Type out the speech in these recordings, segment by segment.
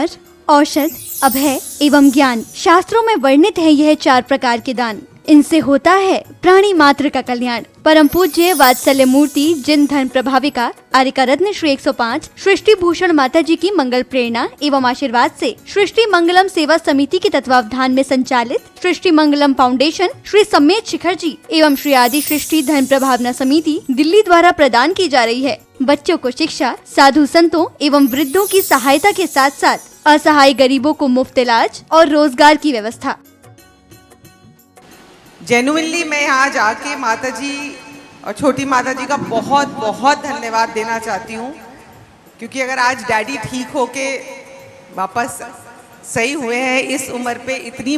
उपचार, औषध, अभय एवं ज्ञान। शास्त्रों में वर्णित है यह 4 प्रकार के दान। इनसे होता है प्राणी मात्र का कल्याण। परम पूज्य वात्सल्य मूर्ति जिन धर्म प्रभाविका आर्यका रत्न श्री 105 सृष्टि भूषण माता जी की मंगल प्रेरणा एवं आशीर्वाद से सृष्टि मंगलम सेवा समिति के तत्वावधान में संचालित सृष्टि मंगलम फाउंडेशन श्री सम्मेत शिखर जी एवं श्री आदि सृष्टि धर्म प्रभावना समिति दिल्ली द्वारा प्रदान की जा रही है। बच्चों को शिक्षा, साधु संतों एवं वृद्धों की सहायता के साथ साथ असहाय गरीबों को मुफ्त इलाज और रोजगार की व्यवस्था। जेन्युइनली मैं यहाँ जाके माता जी और छोटी माता जी का बहुत बहुत धन्यवाद देना चाहती हूँ, क्योंकि अगर आज डैडी ठीक होके वापस सही हुए हैं इस उम्र पे इतनी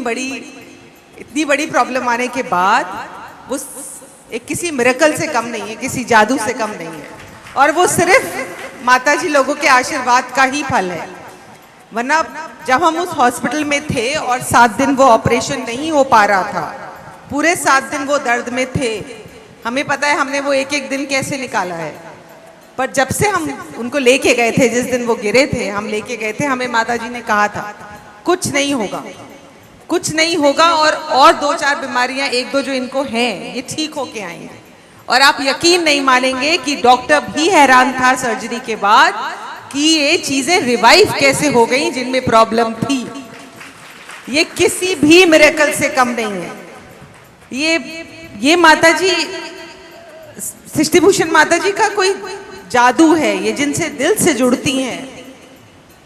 बड़ी प्रॉब्लम आने के बाद, वो एक किसी मिरेकल से कम नहीं है, किसी जादू से कम नहीं है, और वो सिर्फ माता जी लोगों के आशीर्वाद का ही फल है। वरना जब हम उस हॉस्पिटल में थे और 7 दिन वो ऑपरेशन नहीं हो पा रहा था, पूरे 7 दिन वो दर्द में थे, हमें पता है हमने वो एक एक दिन कैसे निकाला है। पर जब से हम उनको लेके गए थे, जिस दिन वो गिरे थे हम लेके गए थे, हमें माता जी ने कहा था कुछ नहीं होगा, कुछ नहीं होगा, और 2-4 बीमारियां 1-2 जो इनको हैं ये ठीक होके आएंगे। और आप यकीन नहीं मानेंगे कि डॉक्टर भी हैरान था सर्जरी के बाद कि ये चीजें रिवाइव कैसे हो गई जिनमें प्रॉब्लम थी। ये किसी भी मिरेकल से कम नहीं है। ये माता जी, सृष्टि भूषण माता जी का कोई जादू है। ये जिनसे दिल से जुड़ती हैं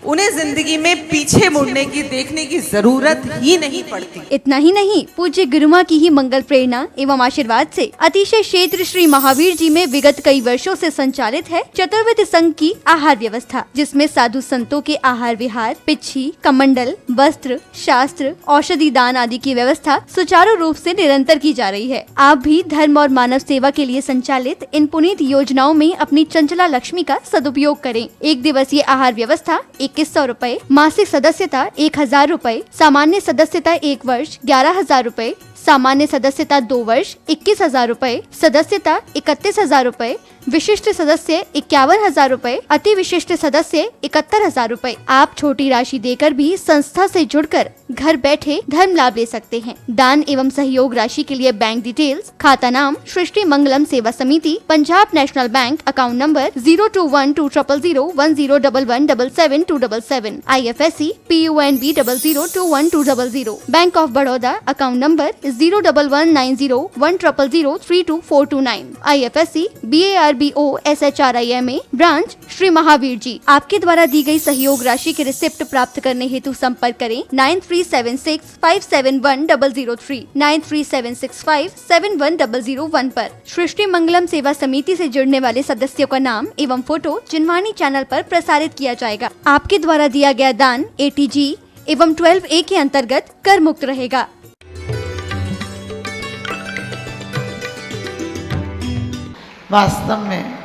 उन्हें जिंदगी में पीछे मुड़ने की, देखने की जरूरत ही नहीं पड़ती। इतना ही नहीं, पूज्य गुरुमा की ही मंगल प्रेरणा एवं आशीर्वाद से अतिशय क्षेत्र श्री महावीर जी में विगत कई वर्षों से संचालित है चतुर्विध संघ की आहार व्यवस्था, जिसमें साधु संतों के आहार विहार, पिच्छी, कमंडल, वस्त्र, शास्त्र, औषधि दान आदि की व्यवस्था सुचारू रूप से निरंतर की जा रही है। आप भी धर्म और मानव सेवा के लिए संचालित इन पुनीत योजनाओं में अपनी चंचला लक्ष्मी का सदुपयोग करें। 1 दिवसीय आहार व्यवस्था 2100 रुपए, मासिक सदस्यता 1000 रुपए, सामान्य सदस्यता 1 वर्ष 11000 रुपए, सामान्य सदस्यता 2 वर्ष 21000 रुपए, सदस्यता 31000 रुपए, विशिष्ट सदस्य 51000 रुपए, अति विशिष्ट सदस्य 71000 रुपए। आप छोटी राशि देकर भी संस्था से जुड़कर घर बैठे धर्म लाभ ले सकते हैं। दान एवं सहयोग राशि के लिए बैंक डिटेल्स, खाता नाम सृष्टि Mangalam Seva Samiti, Punjab national bank, account number 02120010117777, IFSC PUNB 00212000, bank of Baroda, account number 011901000324429, IFSC BARBO SHRIMA, branch Shri Mahavir ji. आपके द्वारा दी गई सहयोग राशि के रिसिप्ट प्राप्त करने हेतु संपर्क करें 9376571003, 9376571001 पर। सृष्टि मंगलम सेवा समिति से जुड़ने वाले सदस्यों का नाम एवं फोटो जिनवाणी चैनल पर प्रसारित किया जाएगा। आपके द्वारा दिया गया दान ATG एवं 12A के अंतर्गत कर मुक्त रहेगा। वास्तव में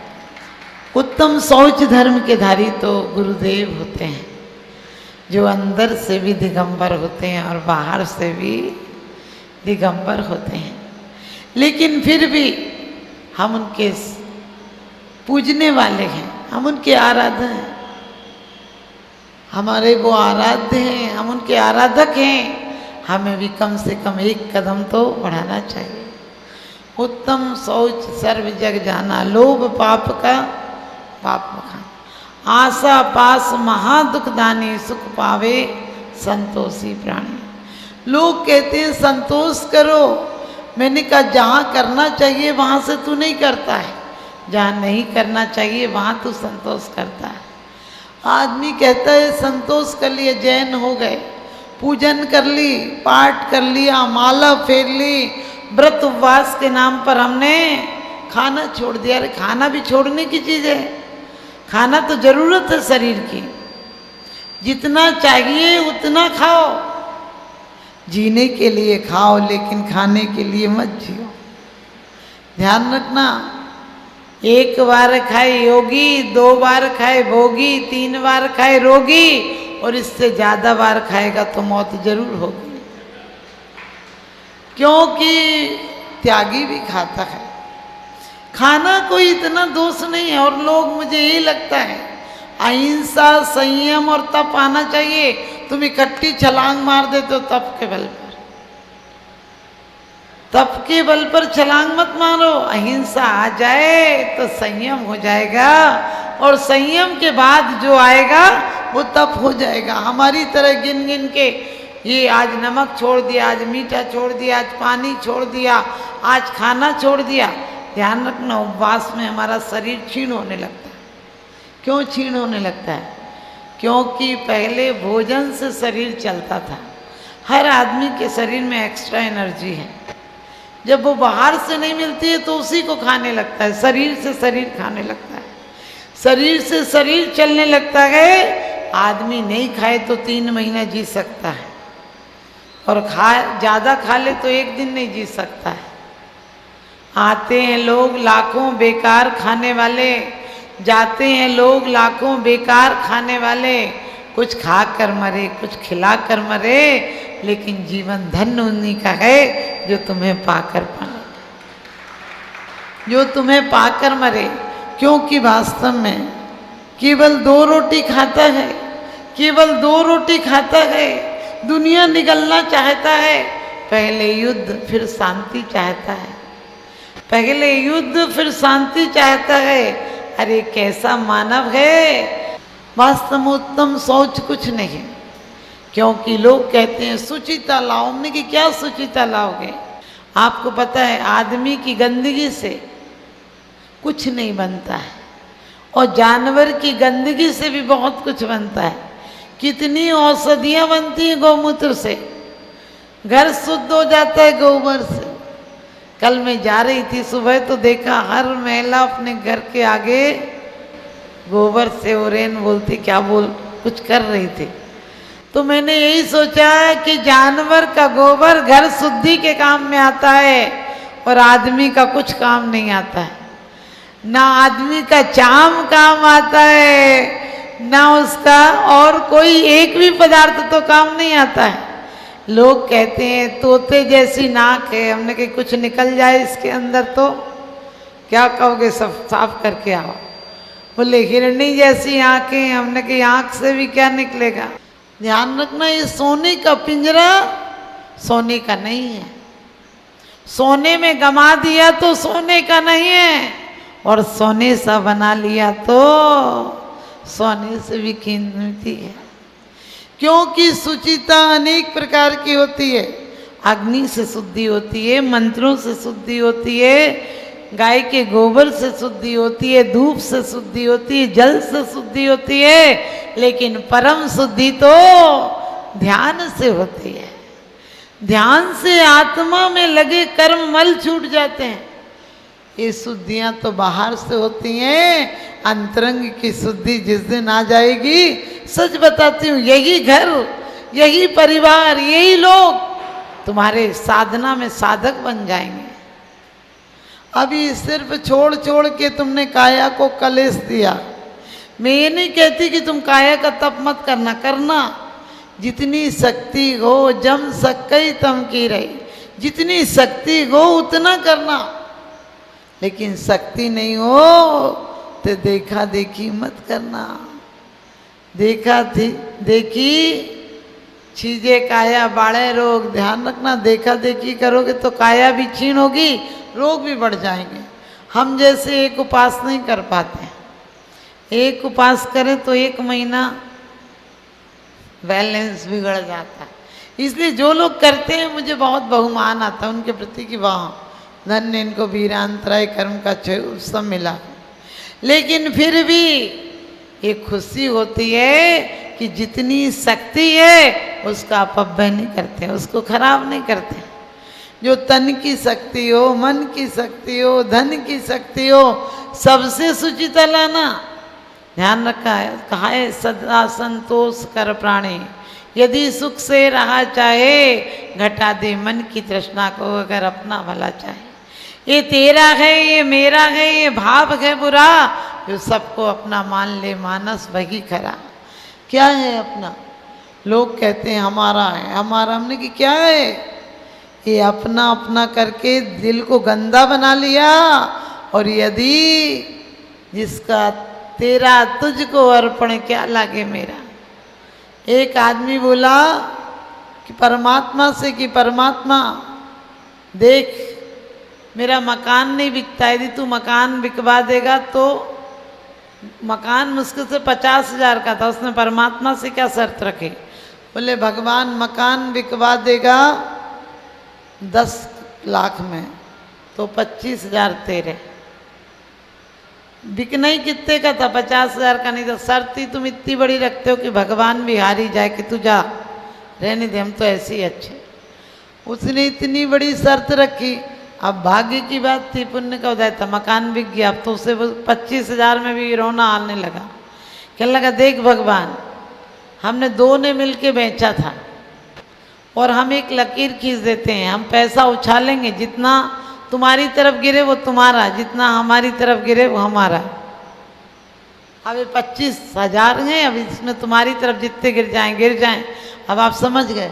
उत्तम शौच धर्म के धारी तो गुरुदेव होते हैं, जो अंदर से भी दिगंबर होते हैं और बाहर से भी दिगंबर होते हैं। लेकिन फिर भी हम उनके पूजने वाले हैं, हम उनके आराध्य हैं, हमारे वो आराध्य हैं, हम उनके आराधक हैं। हमें भी कम से कम 1 कदम तो बढ़ाना चाहिए। उत्तम शौच सर्व जग जाना, लोभ पाप का पाप खाना, आशा पास महादुख दानी, सुख पावे संतोषी प्राणी। लोग कहते हैं संतोष करो, मैंने कहा जहाँ करना चाहिए वहाँ से तू नहीं करता है, जहाँ नहीं करना चाहिए वहाँ तू संतोष करता है। आदमी कहता है संतोष कर लिया, जैन हो गए, पूजन कर ली, पाठ कर लिया, माला फेर ली, व्रत उपवास के नाम पर हमने खाना छोड़ दिया। अरे खाना भी छोड़ने की चीज़ है, खाना तो जरूरत है शरीर की, जितना चाहिए उतना खाओ, जीने के लिए खाओ लेकिन खाने के लिए मत जियो। ध्यान रखना, 1 बार खाए योगी, 2 बार खाए भोगी, 3 बार खाए रोगी, और इससे ज़्यादा बार खाएगा तो मौत जरूर होगी। क्योंकि त्यागी भी खाता है। खाना कोई इतना दोष नहीं है। और लोग, मुझे यही लगता है, अहिंसा, संयम और तप आना चाहिए। तुम इकट्ठी छलांग मार देते हो तप के बल पर। तप के बल पर छलांग मत मारो। अहिंसा आ जाए तो संयम हो जाएगा, और संयम के बाद जो आएगा वो तप हो जाएगा। हमारी तरह गिन गिन के ये आज नमक छोड़ दिया, आज मीठा छोड़ दिया, आज पानी छोड़ दिया, आज खाना छोड़ दिया। ध्यान रखना, उपवास में हमारा शरीर क्षीण होने लगता है। क्यों क्षीण होने लगता है? क्योंकि पहले भोजन से शरीर चलता था। हर आदमी के शरीर में एक्स्ट्रा एनर्जी है, जब वो बाहर से नहीं मिलती है तो उसी को खाने लगता है। शरीर से शरीर खाने लगता है, शरीर से शरीर चलने लगता है। आदमी नहीं खाए तो 3 महीना जी सकता है, और ज़्यादा खा ले तो 1 दिन नहीं जी सकता है। आते हैं लोग लाखों बेकार खाने वाले, जाते हैं लोग लाखों बेकार खाने वाले। कुछ खा कर मरे, कुछ खिला कर मरे, लेकिन जीवन धन्य उन्हीं का है जो तुम्हें पाकर पाए, जो तुम्हें पाकर मरे। क्योंकि वास्तव में केवल 2 रोटी खाता है, केवल 2 रोटी खाता है। दुनिया निगलना चाहता है, पहले युद्ध फिर शांति चाहता है, पहले युद्ध फिर शांति चाहता है। अरे कैसा मानव है! वास्तव में उत्तम सोच कुछ नहीं, क्योंकि लोग कहते हैं सुचिता लाओ। हमने कि क्या सुचिता लाओगे? आपको पता है आदमी की गंदगी से कुछ नहीं बनता है, और जानवर की गंदगी से भी बहुत कुछ बनता है। कितनी औषधियाँ बनती हैं गौमूत्र से, घर शुद्ध हो जाता है गोबर से। कल मैं जा रही थी सुबह तो देखा हर महिला अपने घर के आगे गोबर से ओरेन बोलती क्या बोल कुछ कर रही थी। तो मैंने यही सोचा कि जानवर का गोबर घर शुद्धि के काम में आता है, और आदमी का कुछ काम नहीं आता है। ना आदमी का चाम काम आता है, ना उसका और कोई एक भी पदार्थ तो काम नहीं आता है। लोग कहते हैं तोते जैसी नाक है, हमने कहा कुछ निकल जाए इसके अंदर तो क्या कहोगे, सब साफ करके आओ। बोले हिरणी जैसी आंखें, हमने कही आंख से भी क्या निकलेगा। ध्यान रखना, ये सोने का पिंजरा सोने का नहीं है। सोने में गमा दिया तो सोने का नहीं है, और सोने सा बना लिया तो सोने से भी कीमती है। क्योंकि शुचिता अनेक प्रकार की होती है। अग्नि से शुद्धि होती है, मंत्रों से शुद्धि होती है, गाय के गोबर से शुद्धि होती है, धूप से शुद्धि होती है, जल से शुद्धि होती है, लेकिन परम शुद्धि तो ध्यान से होती है। ध्यान से आत्मा में लगे कर्म मल छूट जाते हैं। ये शुद्धियां तो बाहर से होती हैं, अंतरंग की शुद्धि जिस दिन आ जाएगी, सच बताती हूँ, यही घर, यही परिवार, यही लोग तुम्हारे साधना में साधक बन जाएंगे। अभी सिर्फ छोड़ छोड़ के तुमने काया को कलेश दिया। मैं ये नहीं कहती कि तुम काया का तप मत करना, करना जितनी शक्ति हो, जम सकई तम की रही, जितनी शक्ति हो उतना करना। लेकिन शक्ति नहीं हो तो देखा देखी मत करना। देखा थी देखी चीजें काया बाड़े रोग। ध्यान रखना, देखा देखी करोगे तो काया भी क्षीण होगी, रोग भी बढ़ जाएंगे। हम जैसे एक उपास नहीं कर पाते, एक उपास करें तो 1 महीना बैलेंस बिगड़ जाता है। इसलिए जो लोग करते हैं मुझे बहुत बहुमान आता है उनके प्रति कि वाह धन्य, इनको वीरांतराय कर्म का सब मिला। लेकिन फिर भी एक खुशी होती है कि जितनी शक्ति है उसका अपव्यय नहीं करते, उसको खराब नहीं करते। जो तन की शक्ति हो, मन की शक्ति हो, धन की शक्ति हो, सबसे सुचिता लाना। ध्यान रखा है, कहा है सदा संतोष कर प्राणी, यदि सुख से रहा चाहे, घटा दे मन की तृष्णा को अगर अपना भला चाहे। ये तेरा है, ये मेरा है, ये भाव है बुरा, जो सबको अपना मान ले मानस वही खरा। क्या है अपना? लोग कहते हैं हमारा है, हमारा। हमने कि क्या है? ये अपना अपना करके दिल को गंदा बना लिया। और यदि जिसका तेरा तुझको अर्पण क्या लागे मेरा। एक आदमी बोला कि परमात्मा से कि परमात्मा देख मेरा मकान नहीं बिकता, यदि तू मकान बिकवा देगा तो मकान मुश्किल से 50,000 का था। उसने परमात्मा से क्या शर्त रखी, बोले भगवान मकान बिकवा देगा 10 लाख में तो 25,000 तेरे। बिकना ही कितने का था, 50,000 का नहीं था। शर्त ही तुम इतनी बड़ी रखते हो कि भगवान भी हारी जाए कि तू जा, रहने दे, हम तो ऐसे ही अच्छे। उसने इतनी बड़ी शर्त रखी। अब भाग्य की बात थी, पुण्य का उदय था, मकान बिक गया। अब तो उसे 25,000 में भी रोना आने लगा। कहने लगा देख भगवान, हमने दो ने मिलके बेचा था और हम एक लकीर खींच देते हैं, हम पैसा उछालेंगे, जितना तुम्हारी तरफ गिरे वो तुम्हारा, जितना हमारी तरफ गिरे वो हमारा। अब ये 25,000 हैं, अब इसमें तुम्हारी तरफ जितने गिर जाएं। अब आप समझ गए,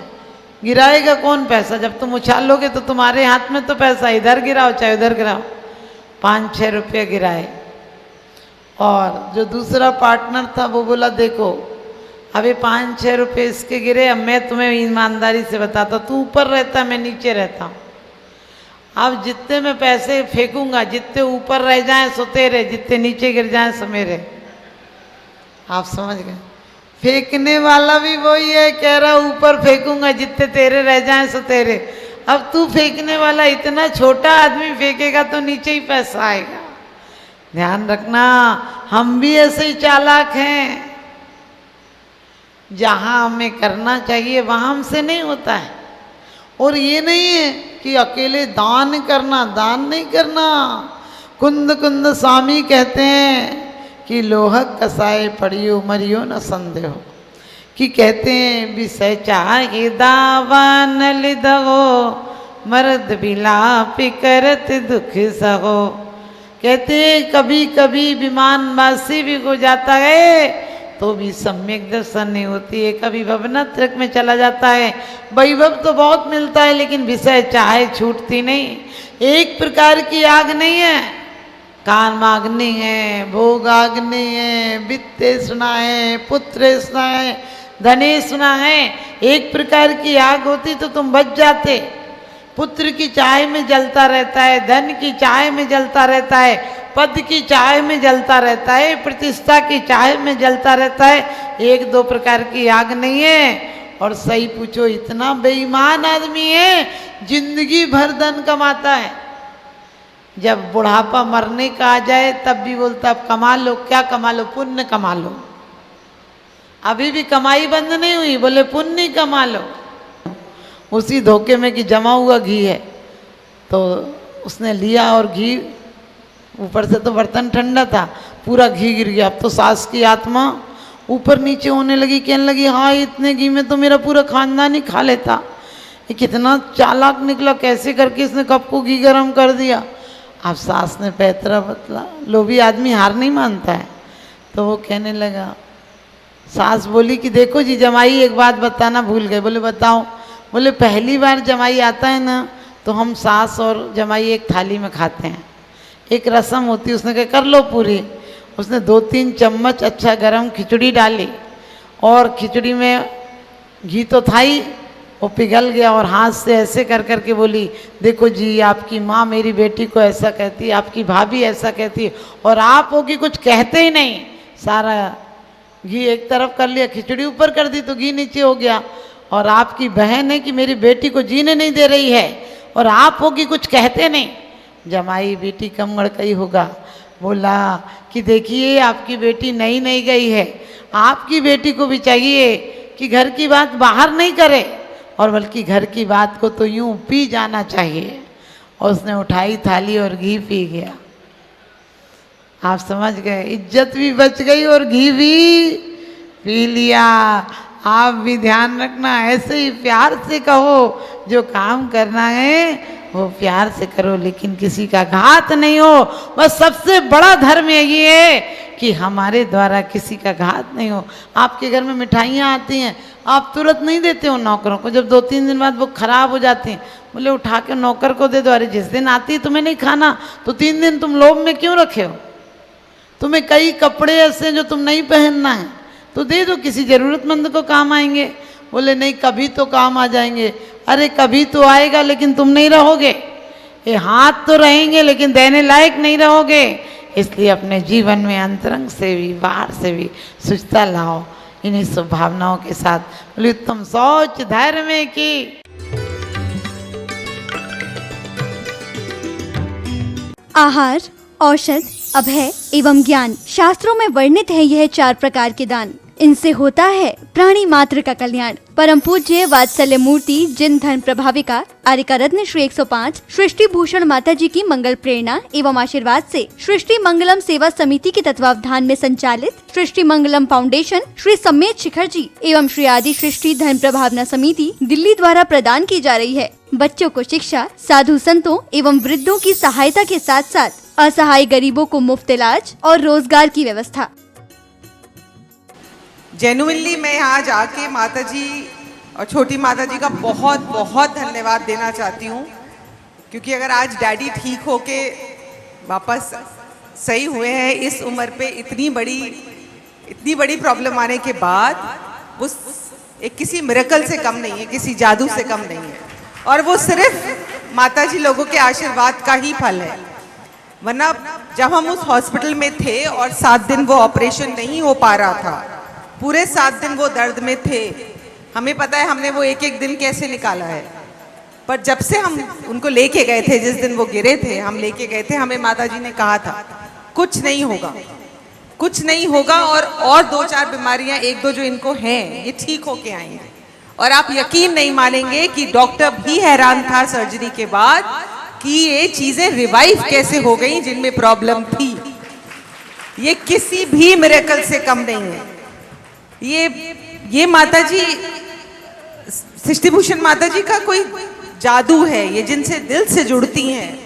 गिराएगा कौन पैसा, जब तुम उछालोगे तो तुम्हारे हाथ में तो पैसा, इधर गिराओ चाहे उधर गिराओ। 5-6 रुपये गिराए। और जो दूसरा पार्टनर था वो बोला देखो अभी 5-6 रुपये इसके गिरे, अब मैं तुम्हें ईमानदारी से बताता, तू ऊपर रहता मैं नीचे रहता हूँ। अब जितने मैं पैसे फेंकूंगा, जितने ऊपर रह जाएं सो तेरे, जितने नीचे गिर जाएं सो मेरे। आप समझ गए, फेंकने वाला भी वही है, कह रहा ऊपर फेंकूंगा, जितने तेरे रह जाएं सो तेरे। अब तू फेंकने वाला इतना छोटा आदमी फेंकेगा तो नीचे ही पैसा आएगा। ध्यान रखना, हम भी ऐसे ही चालाक हैं। जहां हमें करना चाहिए वहां हमसे नहीं होता है। और ये नहीं है कि अकेले दान करना, दान नहीं करना। कुंद कुंद स्वामी कहते हैं कि लोहक कसाए पड़ियो मरियो न संदेह, कि कहते हैं विषय चाहे दावन लिदहो मर्द बिलापि करत दुख सहो। कहते हैं कभी कभी विमानवासी भी हो जाता है तो भी सम्यक दर्शन नहीं होती है, कभी भवनत्रक में चला जाता है, वैभव तो बहुत मिलता है लेकिन विषय चाहे छूटती नहीं। एक प्रकार की आग नहीं है, कामाग्नि है, भोगाग्नि है, वित्तेष्णा है, पुत्रेष्णा है, धनेष्णा है। एक प्रकार की आग होती तो तुम बच जाते। पुत्र की चाह में जलता रहता है, धन की चाह में जलता रहता है, पद की चाह में जलता रहता है, प्रतिष्ठा की चाह में जलता रहता है। 1-2 प्रकार की आग नहीं है। और सही पूछो, इतना बेईमान आदमी है, जिंदगी भर धन कमाता है, जब बुढ़ापा मरने का आ जाए तब भी बोलता अब कमा लो। क्या कमा लो? पुण्य कमा लो। अभी भी कमाई बंद नहीं हुई, बोले पुण्य कमा लो। उसी धोखे में कि जमा हुआ घी है तो उसने लिया और घी, ऊपर से तो बर्तन ठंडा था, पूरा घी गिर गया। अब तो सास की आत्मा ऊपर नीचे होने लगी, कहने लगी हाँ इतने घी में तो मेरा पूरा खानदान ही खा लेता। ये कितना चालाक निकला, कैसे करके इसने कप को घी गर्म कर दिया। अब सास ने पैतरा बतला, लोभी आदमी हार नहीं मानता है। तो वो कहने लगा, सास बोली कि देखो जी जमाई एक बात बताना भूल गए। बोले बताओ। बोले पहली बार जमाई आता है ना तो हम सास और जमाई एक थाली में खाते हैं, एक रस्म होती है। उसने कहा कर लो पूरी। उसने 2-3 चम्मच अच्छा गरम खिचड़ी डाली और खिचड़ी में घी तो था ही, वो पिघल गया और हाथ से ऐसे कर करके बोली देखो जी आपकी माँ मेरी बेटी को ऐसा कहती है, आपकी भाभी ऐसा कहती है और आप हो कि कुछ कहते ही नहीं। सारा घी एक तरफ कर लिया, खिचड़ी ऊपर कर दी तो घी नीचे हो गया। और आपकी बहन है कि मेरी बेटी को जीने नहीं दे रही है और आप हो कि कुछ कहते नहीं। जमाई बेटी कम गड़कई होगा, बोला कि देखिए आपकी बेटी नई गई है, आपकी बेटी को भी चाहिए कि घर की बात बाहर नहीं करे और बल्कि घर की बात को तो यूं पी जाना चाहिए। और उसने उठाई थाली और घी पी गया। आप समझ गए, इज्जत भी बच गई और घी भी पी लिया। आप भी ध्यान रखना, ऐसे ही प्यार से कहो, जो काम करना है वो प्यार से करो लेकिन किसी का घात नहीं हो। बस सबसे बड़ा धर्म ये है कि हमारे द्वारा किसी का घात नहीं हो। आपके घर में मिठाइयाँ आती हैं, आप तुरंत नहीं देते हो नौकरों को, जब 2-3 दिन बाद वो खराब हो जाती हैं, बोले उठा के नौकर को दे दो। अरे जिस दिन आती है तुम्हें नहीं खाना तो 3 दिन तुम लोभ में क्यों रखे हो? तुम्हें कई कपड़े ऐसे हैं जो तुम नहीं पहनना है, तो दे दो, किसी जरूरतमंद को काम आएंगे। बोले नहीं, कभी तो काम आ जाएंगे। अरे कभी तो आएगा, लेकिन तुम नहीं रहोगे। ये हाथ तो रहेंगे, लेकिन देने लायक नहीं रहोगे। इसलिए अपने जीवन में अंतरंग से भी बाहर से भी शुचिता लाओ, इन्हीं शुभ भावनाओं के साथ। बोले उत्तम शौच धैर्य में की। आहार, औषध, अभय एवं ज्ञान। शास्त्रों में वर्णित है यह 4 प्रकार के दान। इनसे होता है प्राणी मात्र का कल्याण। परम पूज्य वात्सल्य मूर्ति जिन धर्म प्रभाविका आर्यका रत्न श्री 105 सृष्टि भूषण माता जी की मंगल प्रेरणा एवं आशीर्वाद से सृष्टि मंगलम सेवा समिति के तत्वावधान में संचालित सृष्टि मंगलम फाउंडेशन श्री सम्मेत शिखर जी एवं श्री आदि सृष्टि धर्म प्रभावना समिति दिल्ली द्वारा प्रदान की जा रही है। बच्चों को शिक्षा, साधु संतों एवं वृद्धों की सहायता के साथ साथ असहाय गरीबों को मुफ्त इलाज और रोजगार की व्यवस्था। जेन्युइनली मैं यहाँ जाके माता जी और छोटी माता जी का बहुत बहुत धन्यवाद देना चाहती हूँ, क्योंकि अगर आज डैडी ठीक होके वापस सही हुए हैं इस उम्र पे, इतनी बड़ी प्रॉब्लम आने के बाद, वो एक किसी मिरेकल से कम नहीं है, किसी जादू से कम नहीं है, और वो सिर्फ माता जी लोगों के आशीर्वाद का ही फल है। वरना जब हम उस हॉस्पिटल में थे और 7 दिन वो ऑपरेशन नहीं हो पा रहा था, पूरे 7 दिन वो दर्द में थे, हमें पता है हमने वो एक एक दिन कैसे निकाला है। पर जब से हम उनको लेके गए थे, जिस दिन वो गिरे थे हम लेके गए थे, हमें माता जी ने कहा था कुछ नहीं होगा, कुछ नहीं होगा, और 2-4 बीमारियां 1-2 जो इनको हैं ये ठीक होके आएंगे। और आप यकीन नहीं मानेंगे कि डॉक्टर भी हैरान था सर्जरी के बाद कि ये चीजें रिवाइव कैसे हो गई जिनमें प्रॉब्लम थी। ये किसी भी मिरेकल से कम नहीं है। ये माता जी, सृष्टि भूषण माता जी का कोई जादू है। ये जिनसे दिल से जुड़ती हैं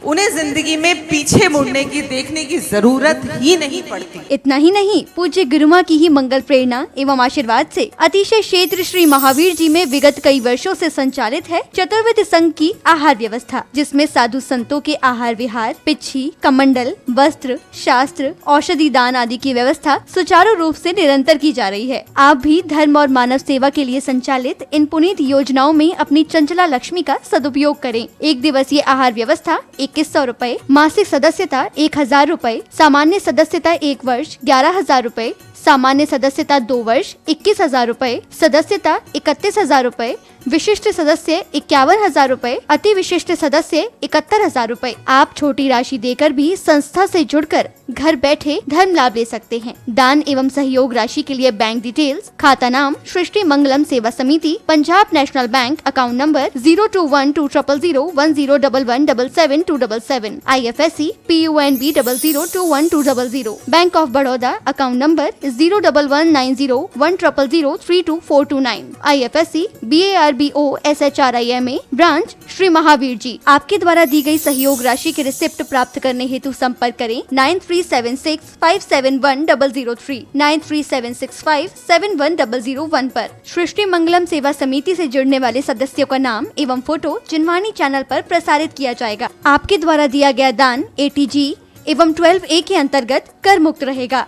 उन्हें जिंदगी में पीछे मुड़ने की, देखने की जरूरत ही नहीं पड़ती। इतना ही नहीं, पूज्य गुरुमा की ही मंगल प्रेरणा एवं आशीर्वाद से अतिशय क्षेत्र श्री महावीर जी में विगत कई वर्षों से संचालित है चतुर्विध संघ की आहार व्यवस्था, जिसमें साधु संतों के आहार विहार, पिच्छी, कमंडल, वस्त्र, शास्त्र, औषधि दान आदि की व्यवस्था सुचारू रूप से निरंतर की जा रही है। आप भी धर्म और मानव सेवा के लिए संचालित इन पुनीत योजनाओं में अपनी चंचला लक्ष्मी का सदुपयोग करें। 1 दिवसीय आहार व्यवस्था 2100 रुपए, मासिक सदस्यता 1000 रुपए, सामान्य सदस्यता 1 वर्ष 11,000 रुपए, सामान्य सदस्यता 2 वर्ष 21,000 रुपए, सदस्यता 31,000 रुपए, विशिष्ट सदस्य 51,000 रुपए, अति विशिष्ट सदस्य 71,000 रुपए। आप छोटी राशि देकर भी संस्था से जुड़कर घर बैठे धर्म लाभ ले सकते हैं। दान एवं सहयोग राशि के लिए बैंक डिटेल्स, खाता नाम सृष्टि Mangalam Seva Samiti, Punjab national bank, account number 02120010117777, IFSC PUNB 00212200, bank of Baroda, account number 011901000324429, IFSC BARBO SHRIMA, branch Shri Mahavir ji. आपके द्वारा दी गई सहयोग राशि के रिसिप्ट प्राप्त करने हेतु संपर्क करें 9376571003, 9376571001 पर। सृष्टि मंगलम सेवा समिति से जुड़ने वाले सदस्यों का नाम एवं फोटो जिनवाणी चैनल पर प्रसारित किया जाएगा। आपके द्वारा दिया गया दान ATG एवं 12A के अंतर्गत कर मुक्त रहेगा।